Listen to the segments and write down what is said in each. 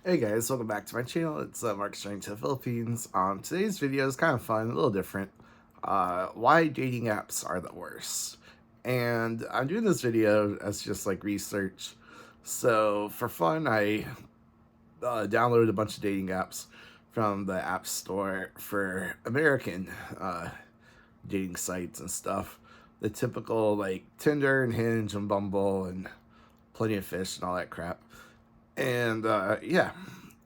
Hey guys, welcome back to my channel. It's Mark Strang to the Philippines. Today's video is kind of fun, a little different. Why dating apps are the worst. And I'm doing this video as just like research. So for fun, I downloaded a bunch of dating apps from the App Store for American dating sites and stuff. The typical like Tinder and Hinge and Bumble and Plenty of Fish and all that crap. And yeah,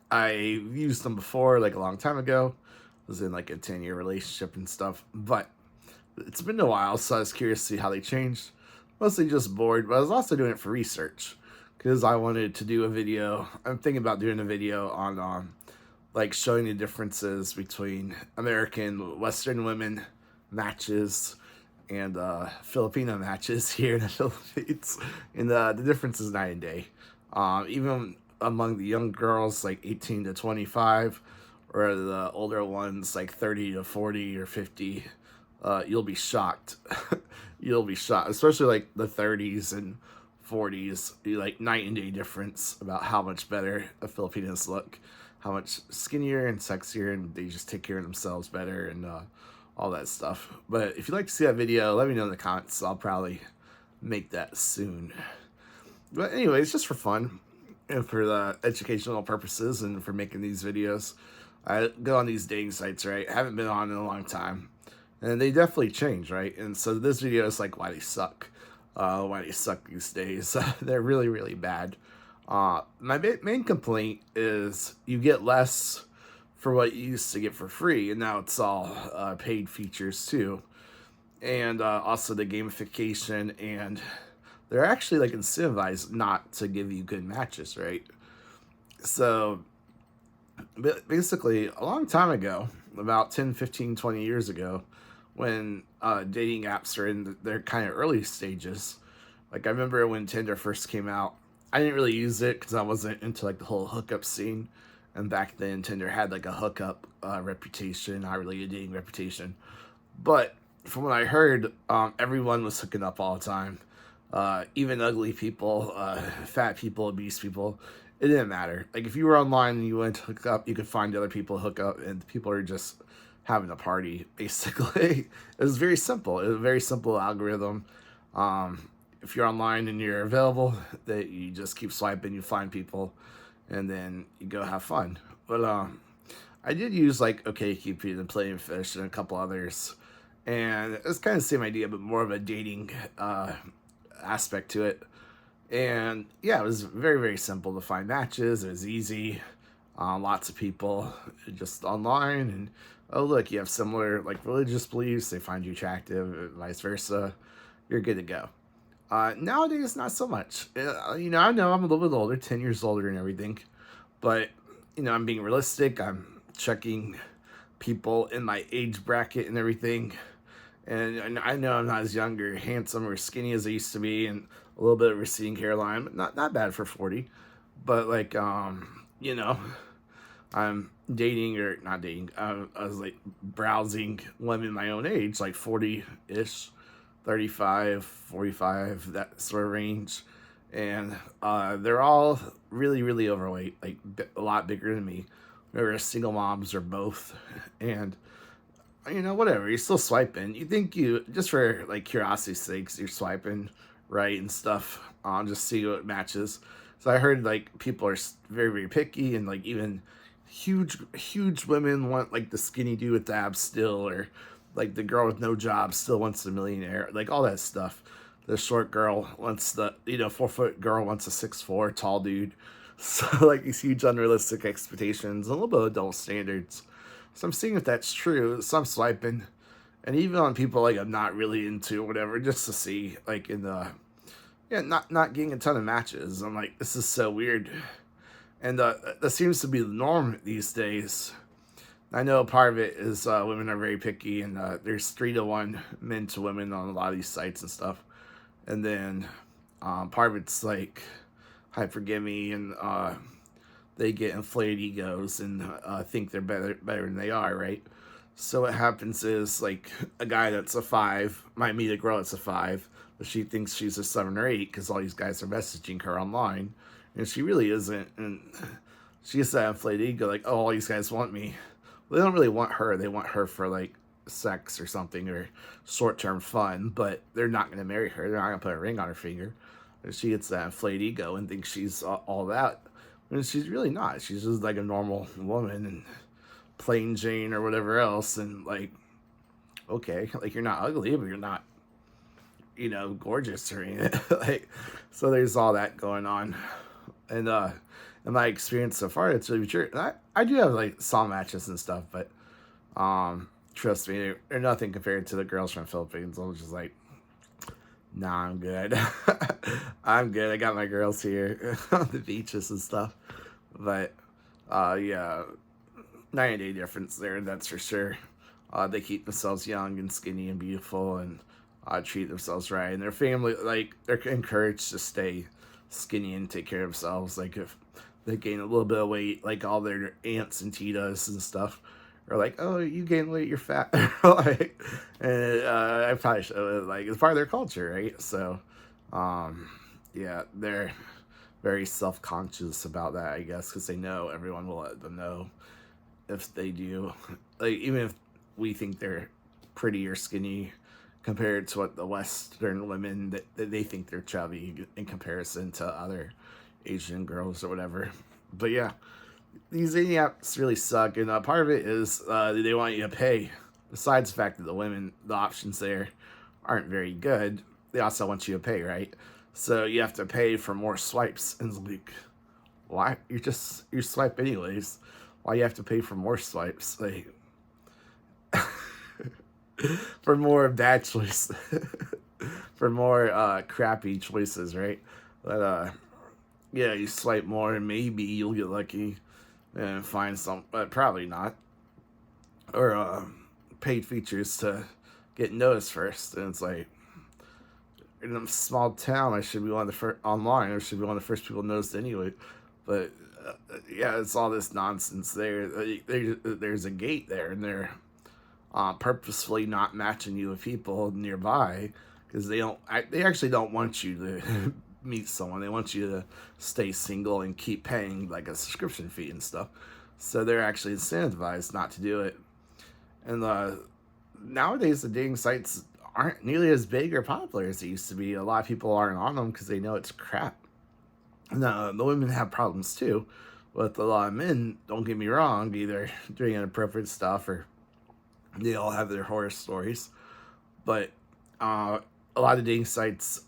I used them before, like a long time ago. Was in like a 10-year relationship and stuff. But it's been a while, so I was curious to see how they changed. Mostly just bored, but I was also doing it for research because I wanted to do a video. I'm thinking about doing a video on like showing the differences between American Western women matches and Filipino matches here in the Philippines, and the difference is night and day. Even among the young girls, like 18 to 25, or the older ones, like 30 to 40 or 50, you'll be shocked. You'll be shocked, especially like the 30s and 40s, like night and day difference about how much better the Filipinos look, how much skinnier and sexier, and they just take care of themselves better and all that stuff. But if you'd like to see that video, let me know in the comments. I'll probably make that soon. But anyways, just for fun and for the educational purposes and for making these videos, I go on these dating sites, right? I haven't been on in a long time, and they definitely change, right? And so this video is like why they suck these days. They're really, really bad. My main complaint is you get less for what you used to get for free, and now it's all paid features too, and also the gamification, and they're actually like incentivized not to give you good matches, right? So basically, a long time ago, about 10, 15, 20 years ago, when dating apps are in their kind of early stages, like I remember when Tinder first came out, I didn't really use it because I wasn't into like the whole hookup scene. And back then, Tinder had like a hookup reputation, not really a dating reputation. But from what I heard, everyone was hooking up all the time. Even ugly people, fat people, obese people. It didn't matter. Like if you were online and you went to hook up, you could find other people to hook up, and people are just having a party. Basically, it was very simple. It was a very simple algorithm. If you're online and you're available, that you just keep swiping, you find people, and then you go have fun. But I did use like OkCupid and Plenty of Fish and a couple others, and it's kind of the same idea, but more of a dating aspect to it. And yeah, it was very, very simple to find matches. It was easy. Lots of people just online, and oh look, you have similar like religious beliefs. They find you attractive, vice versa. You're good to go. Nowadays, not so much. I know I'm a little bit older, 10 years older and everything, but I'm being realistic. I'm checking people in my age bracket and everything. And I know I'm not as young or handsome or skinny as I used to be, and a little bit of receding hairline, but not bad for 40. But like, I'm dating or not dating. I was like browsing women my own age, like 40-ish, 35, 45, that sort of range. And they're all really, really overweight, like a lot bigger than me. They're single moms or both. And whatever, you're still swiping. You think you, just for like curiosity's sakes, you're swiping right and stuff on just see what matches. So I heard like people are very, very picky, and like even huge women want like the skinny dude with the abs still, or like the girl with no job still wants the millionaire, like all that stuff. The short girl wants the 4-foot girl wants a 6'4" tall dude. So like these huge unrealistic expectations, a little bit of double standards. So I'm seeing if that's true. So I'm swiping, and even on people like I'm not really into or whatever, just to see like in the not getting a ton of matches. I'm like, this is so weird, and that seems to be the norm these days. I know part of it is women are very picky, and there's 3-to-1 men to women on a lot of these sites and stuff, and then part of it's like hypergamy, and they get inflated egos and think they're better than they are, right? So what happens is like a guy that's a 5 might meet a girl that's a 5, but she thinks she's a 7 or 8 because all these guys are messaging her online, and she really isn't. And she gets that inflated ego, like, oh, all these guys want me. Well, they don't really want her. They want her for like sex or something, or short-term fun, but they're not going to marry her. They're not going to put a ring on her finger. And she gets that inflated ego and thinks she's all that. And she's really not. She's just like a normal woman, and plain Jane or whatever else. And like, okay, like, you're not ugly, but you're not, gorgeous or anything. Like, so there's all that going on. And in my experience so far, it's really true. And I do have like saw matches and stuff, but trust me, they're nothing compared to the girls from Philippines. I was just like, nah, I'm good. I'm good. I got my girls here on the beaches and stuff. But yeah, 90-day difference there, that's for sure. They keep themselves young and skinny and beautiful, and treat themselves right. And their family, like, they're encouraged to stay skinny and take care of themselves. Like, if they gain a little bit of weight, like all their aunts and titas and stuff are like, oh, you gain weight, you're fat. Like, and I probably should, like, it's part of their culture, right? So yeah, they're very self-conscious about that, I guess, because they know everyone will let them know if they do. Like, even if we think they're pretty or skinny compared to what the Western women, that they think they're chubby in comparison to other Asian girls or whatever. But yeah, these dating apps really suck, and part of it is they want you to pay. Besides the fact that the options there aren't very good, they also want you to pay, right? So you have to pay for more swipes, and it's like, why? You swipe anyways. Why you have to pay for more swipes? Like, for more bad choices, for more crappy choices, right? But yeah, you swipe more and maybe you'll get lucky and find some, but probably not. Or paid features to get noticed first, and it's like, in a small town, I should be one of the first online. I should be one of the first people noticed anyway. But yeah, it's all this nonsense there. There's a gate there, and they're purposefully not matching you with people nearby because they actually don't want you to meet someone. They want you to stay single and keep paying like a subscription fee and stuff. So they're actually incentivized not to do it. And nowadays the dating sites aren't nearly as big or popular as they used to be. A lot of people aren't on them because they know it's crap. Now, the women have problems too, with a lot of men, don't get me wrong, either doing inappropriate stuff or they all have their horror stories. But a lot of dating sites,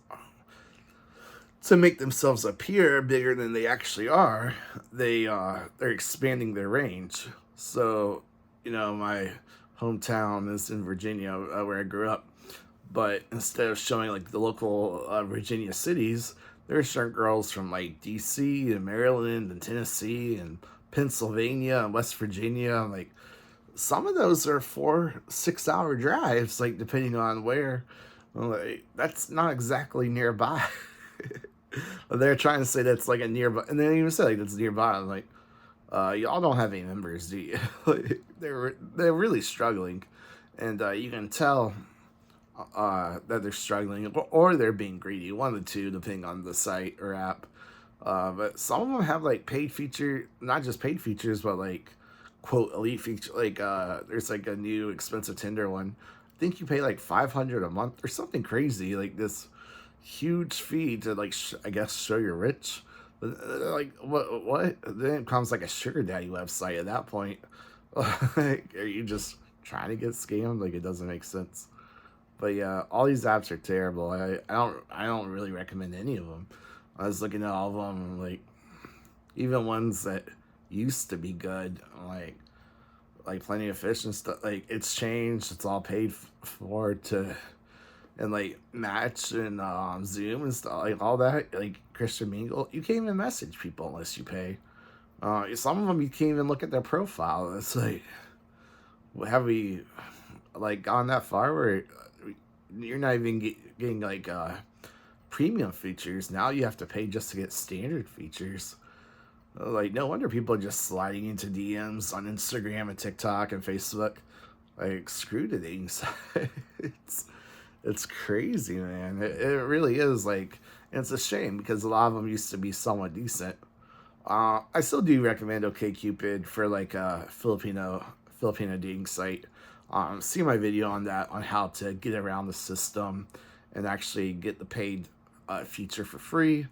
to make themselves appear bigger than they actually are, they're expanding their range. So, my hometown is in Virginia, where I grew up. But instead of showing like the local Virginia cities, there are certain girls from like DC and Maryland and Tennessee and Pennsylvania and West Virginia. Like, some of those are 4-6 hour drives, like, depending on where. Like, that's not exactly nearby. They're trying to say that's like a nearby, and they even say like that's nearby. I'm like, y'all don't have any members, do you? Like, they're really struggling, and you can tell that they're struggling, or they're being greedy. One of the two, depending on the site or app. But some of them have like paid feature, not just paid features, but like, quote, elite feature. Like, there's like a new expensive Tinder one. I think you pay like $500 a month or something crazy, like this huge fee to like I guess show you're rich. But, like, what? Then it becomes like a sugar daddy website at that point. Like, are you just trying to get scammed? Like, it doesn't make sense. But yeah, all these apps are terrible. I don't really recommend any of them. I was looking at all of them, like, even ones that used to be good, like Plenty of Fish and stuff. Like, it's changed. It's all paid for to, and like Match and Zoom and stuff, like all that. Like Christian Mingle, you can't even message people unless you pay. Some of them you can't even look at their profile. It's like, have we like gone that far where you're not even getting like premium features? Now you have to pay just to get standard features. Like, no wonder people are just sliding into DMs on Instagram and TikTok and Facebook. Like, screw the dating site. It's crazy, man. It really is. Like, and it's a shame because a lot of them used to be somewhat decent. I still do recommend OkCupid for like a Filipino dating site. See my video on that, on how to get around the system and actually get the paid feature for free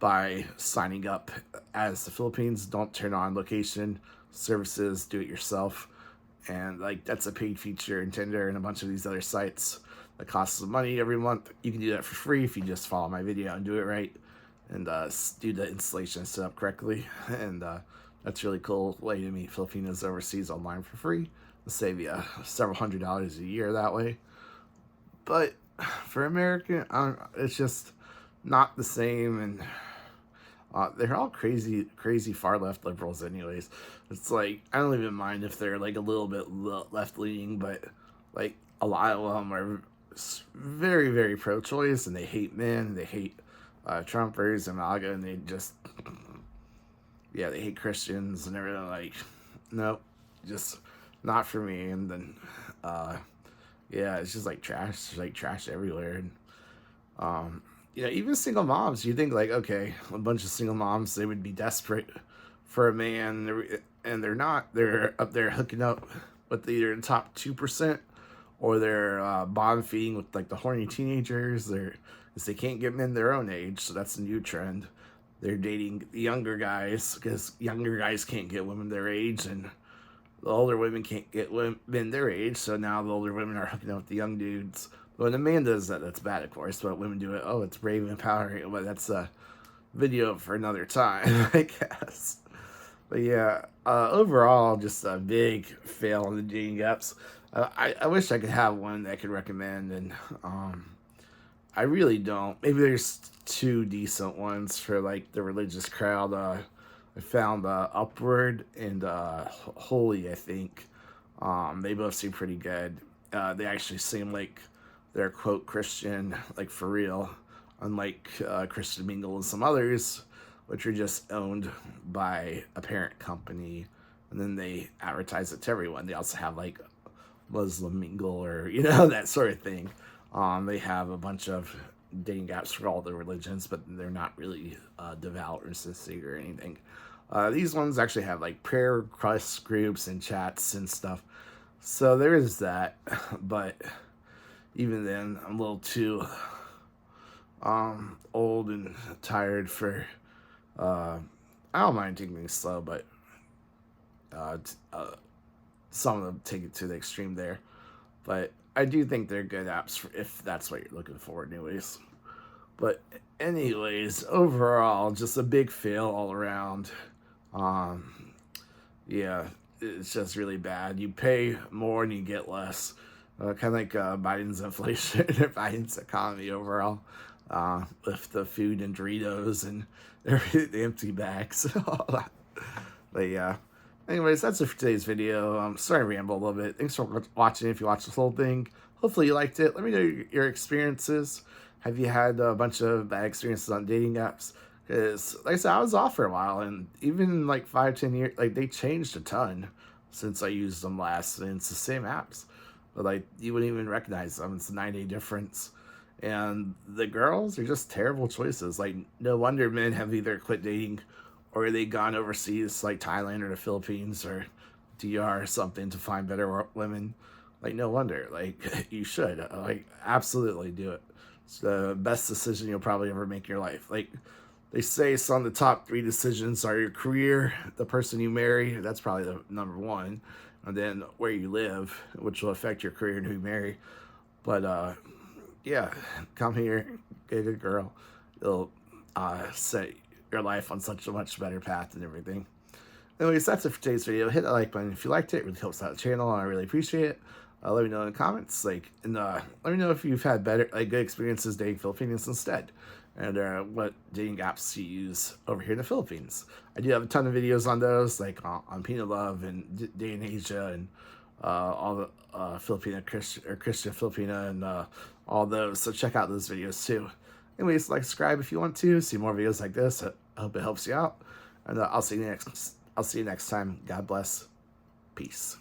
by signing up as the Philippines. Don't turn on location services, do it yourself. And like that's a paid feature in Tinder and a bunch of these other sites that costs some money every month. You can do that for free if you just follow my video and do it right, and do the installation set up correctly. And that's a really cool way to meet Filipinos overseas online for free. It'll save you several $100s a year that way. But for American, it's just not the same, and they're all crazy far left liberals anyways. It's like, I don't even mind if they're like a little bit left leaning, but like a lot of them are very pro-choice, and they hate men, they hate Trumpers and MAGA, and they just, yeah, they hate Christians and everything. Like, nope, just not for me. And then yeah, it's just like trash. There's like trash everywhere. And even single moms, you think like, okay, a bunch of single moms, they would be desperate for a man, and they're not. They're up there hooking up with either the top 2%, or they're bottom feeding with like the horny teenagers. Because they can't get men their own age, so that's a new trend. They're dating the younger guys because younger guys can't get women their age, and the older women can't get men their age, so now the older women are hooking up with the young dudes. When a man does that, that's bad, of course, but women do it, oh, it's brave and empowering. But that's a video for another time, I guess. But yeah, overall, just a big fail on the dating apps. I wish I could have one that I could recommend, and I really don't. Maybe there's two decent ones for like the religious crowd. I found Upward and Holy, I think. They both seem pretty good. They actually seem like they're quote Christian, like for real, unlike Christian Mingle and some others, which are just owned by a parent company, and then they advertise it to everyone. They also have like Muslim Mingle, or that sort of thing. They have a bunch of dating apps for all the religions, but they're not really devout or sincere or anything. These ones actually have like prayer request groups and chats and stuff. So there is that, but even then, I'm a little too old and tired for. I don't mind taking things slow, but some of them take it to the extreme there. But I do think they're good apps if that's what you're looking for, anyways. But anyways, overall, just a big fail all around. Yeah, it's just really bad. You pay more and you get less. Kind of like Biden's inflation or Biden's economy overall, with the food and Doritos and the empty bags. All that. But yeah. Anyways, that's it for today's video. Sorry to ramble a little bit. Thanks for watching. If you watched this whole thing, hopefully you liked it. Let me know your experiences. Have you had a bunch of bad experiences on dating apps? Because, like I said, I was off for a while, and even like 5-10 years, like they changed a ton since I used them last, and it's the same apps, but like you wouldn't even recognize them. It's a 9-day difference, and the girls are just terrible choices. Like, no wonder men have either quit dating or they gone overseas, like Thailand or the Philippines or DR or something, to find better women. Like, no wonder. Like, you should. Like, absolutely do it. It's the best decision you'll probably ever make in your life. Like, they say some of the top 3 decisions are your career, the person you marry, that's probably the number 1, and then where you live, which will affect your career and who you marry. But, yeah, come here, get a good girl. It'll set your life on such a much better path and everything. Anyways, that's it for today's video. Hit that like button if you liked it. It really helps out the channel, and I really appreciate it. Let me know in the comments, let me know if you've had better, good experiences dating Filipinos instead, and what dating apps you use over here in the Philippines. I do have a ton of videos on those, like on Peanut Love and Day in Asia, and all the Filipino Christian Filipina, and all those. So check out those videos too. Anyways, like, subscribe if you want to see more videos like this. I hope it helps you out, and I'll see you next time. God bless. Peace.